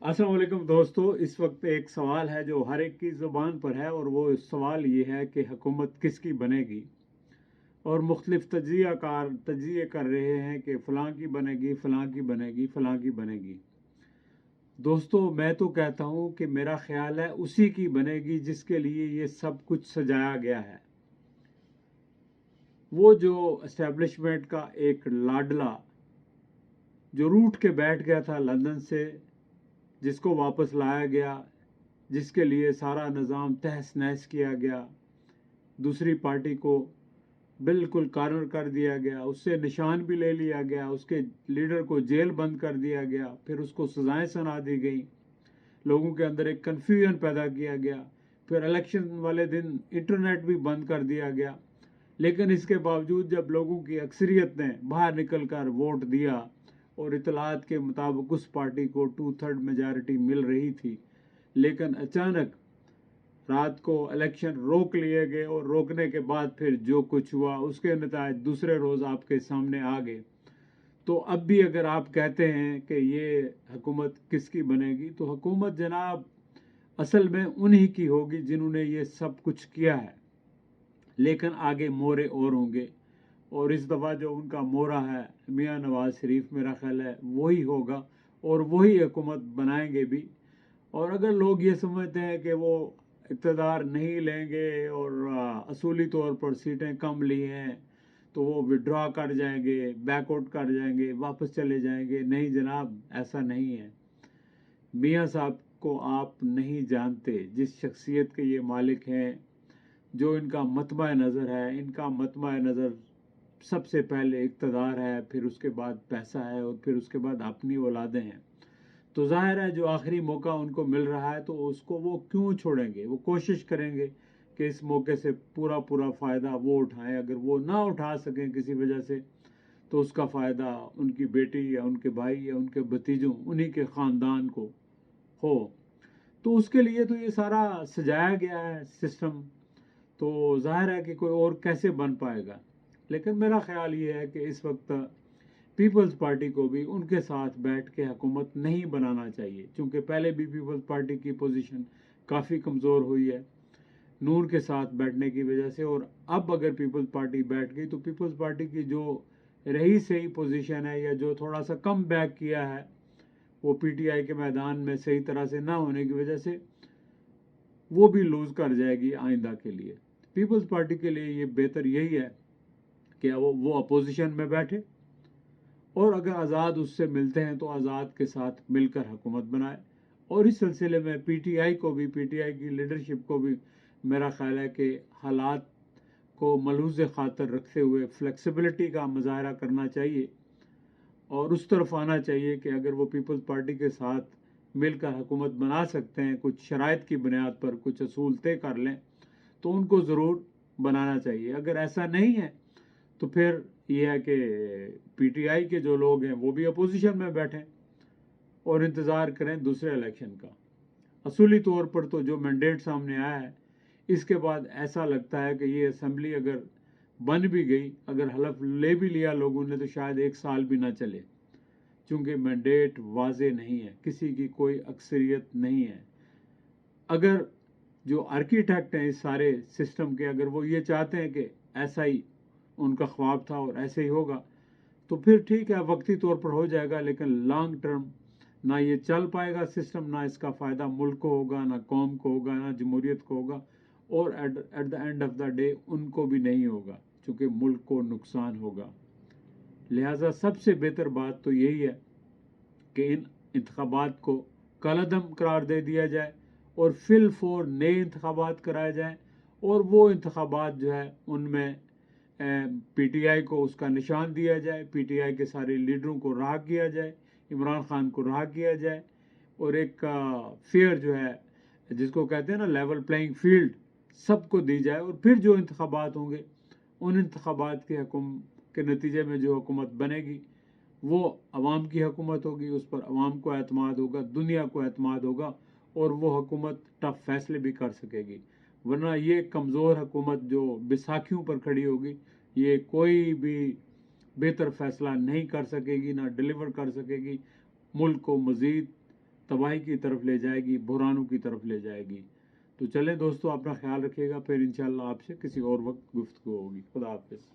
अस्सलाम वालेकुम दोस्तों। इस वक्त एक सवाल है जो हर एक की ज़ुबान पर है और वो सवाल ये है कि हुकूमत किसकी बनेगी। और मुख्तलिफ तजिए कर रहे हैं कि फ़लाँ की बनेगी, फ़लाँ की बनेगी, फ़लाँ की बनेगी। दोस्तों, मैं तो कहता हूँ कि मेरा ख्याल है उसी की बनेगी जिसके लिए ये सब कुछ सजाया गया है। वो जो एस्टेब्लिशमेंट का एक लाडला जो रूठ के बैठ गया था लंदन से, जिसको वापस लाया गया, जिसके लिए सारा निज़ाम तहस नहस किया गया, दूसरी पार्टी को बिल्कुल कॉर्नर कर दिया गया, उससे निशान भी ले लिया गया, उसके लीडर को जेल बंद कर दिया गया, फिर उसको सजाएं सुना दी गई, लोगों के अंदर एक कन्फ्यूजन पैदा किया गया, फिर इलेक्शन वाले दिन इंटरनेट भी बंद कर दिया गया। लेकिन इसके बावजूद जब लोगों की अक्सरियत ने बाहर निकल कर वोट दिया और इतलात के मुताबिक उस पार्टी को 2/3 मेजॉरिटी मिल रही थी, लेकिन अचानक रात को इलेक्शन रोक लिए गए और रोकने के बाद फिर जो कुछ हुआ उसके नतीजे दूसरे रोज़ आपके सामने आ गए। तो अब भी अगर आप कहते हैं कि ये हुकूमत किसकी बनेगी, तो हुकूमत जनाब असल में उन्हीं की होगी जिन्होंने ये सब कुछ किया है। लेकिन आगे मोरे और होंगे, और इस दफ़ा जो उनका मोरा है मियाँ नवाज शरीफ, मेरा ख्याल है वही होगा और वही हुकूमत बनाएंगे भी। और अगर लोग ये समझते हैं कि वो इक़्तिदार नहीं लेंगे और असूली तौर पर सीटें कम ली हैं तो वो विड्रॉ कर जाएंगे, बैकआउट कर जाएंगे, वापस चले जाएंगे, नहीं जनाब, ऐसा नहीं है। मियाँ साहब को आप नहीं जानते, जिस शख्सियत के ये मालिक हैं, जो इनका मतबा नज़र है, इनका मतबा नज़र सबसे पहले इक़्तिदार है, फिर उसके बाद पैसा है और फिर उसके बाद अपनी औलादें हैं। तो ज़ाहिर है जो आखिरी मौका उनको मिल रहा है तो उसको वो क्यों छोड़ेंगे। वो कोशिश करेंगे कि इस मौके से पूरा पूरा फ़ायदा वो उठाएं। अगर वो ना उठा सकें किसी वजह से, तो उसका फ़ायदा उनकी बेटी या उनके भाई या उनके भतीजों, उन्हीं के ख़ानदान को हो। तो उसके लिए तो ये सारा सजाया गया है सिस्टम। तो ज़ाहिर है कि कोई और कैसे बन पाएगा। लेकिन मेरा ख्याल ये है कि इस वक्त पीपल्स पार्टी को भी उनके साथ बैठ के हुकूमत नहीं बनाना चाहिए, क्योंकि पहले भी पीपल्स पार्टी की पोजीशन काफ़ी कमज़ोर हुई है नूर के साथ बैठने की वजह से। और अब अगर पीपल्स पार्टी बैठ गई तो पीपल्स पार्टी की जो रही सही पोजीशन है या जो थोड़ा सा कम बैक किया है, वो पीटीआई के मैदान में सही तरह से ना होने की वजह से वो भी लूज़ कर जाएगी आइंदा के लिए। पीपल्स पार्टी के लिए ये बेहतर यही है कि वो अपोजिशन में बैठे और अगर आज़ाद उससे मिलते हैं तो आज़ाद के साथ मिलकर हुकूमत बनाए। और इस सिलसिले में पीटीआई को भी, पीटीआई की लीडरशिप को भी मेरा ख्याल है कि हालात को मलहूज़ ख़ातर रखते हुए फ्लेक्सिबिलिटी का मुज़ाहरा करना चाहिए और उस तरफ आना चाहिए कि अगर वो पीपल्स पार्टी के साथ मिलकर हुकूमत बना सकते हैं, कुछ शराइत की बुनियाद पर कुछ असूल तय कर लें, तो उनको ज़रूर बनाना चाहिए। अगर ऐसा नहीं है तो फिर ये है कि पीटीआई के जो लोग हैं वो भी अपोजिशन में बैठें और इंतज़ार करें दूसरे इलेक्शन का। असूली तौर पर तो जो मैंडेट सामने आया है, इसके बाद ऐसा लगता है कि ये असम्बली अगर बन भी गई, अगर हलफ ले भी लिया लोगों ने, तो शायद 1 साल भी ना चले, क्योंकि मैंडेट वाजे नहीं है, किसी की कोई अक्सरियत नहीं है। अगर जो आर्किटेक्ट हैं इस सारे सिस्टम के, अगर वो ये चाहते हैं कि ऐसा ही उनका ख्वाब था और ऐसे ही होगा, तो फिर ठीक है, वक्ती तौर पर हो जाएगा, लेकिन लॉन्ग टर्म ना ये चल पाएगा सिस्टम, ना इसका फ़ायदा मुल्क को होगा, ना कौम को होगा, ना जमहूरियत को होगा, और at the end of the day उनको भी नहीं होगा, चूँकि मुल्क को नुकसान होगा। लिहाजा सबसे बेहतर बात तो यही है कि इन इंतखाबात को कलअदम करार दे दिया जाए और फिल फोर नए इंतखाबात कराए जाएँ, और वो इंतखाबात जो है उनमें पीटीआई को उसका निशान दिया जाए, पीटीआई के सारे लीडरों को रहा किया जाए, इमरान खान को रहा किया जाए, और एक फेयर जो है, जिसको कहते हैं ना लेवल प्लेइंग फील्ड, सबको दी जाए। और फिर जो इंतखाबात होंगे, उन इंतखाबात के के नतीजे में जो हुकूमत बनेगी वो अवाम की हुकूमत होगी, उस पर अवाम को एतमाद होगा, दुनिया को एतमाद होगा, और वो हुकूमत टफ फैसले भी कर सकेगी। वरना ये कमज़ोर हुकूमत जो बैसाखियों पर खड़ी होगी, ये कोई भी बेहतर फ़ैसला नहीं कर सकेगी, ना डिलीवर कर सकेगी, मुल्क को मज़ीद تباہی کی طرف لے جائے گی، بحرانوں کی طرف لے جائے گی۔ تو چلیں دوستو، اپنا خیال رکھیے گا، پھر انشاءاللہ آپ سے کسی اور وقت گفتگو ہوگی۔ خدا حافظ۔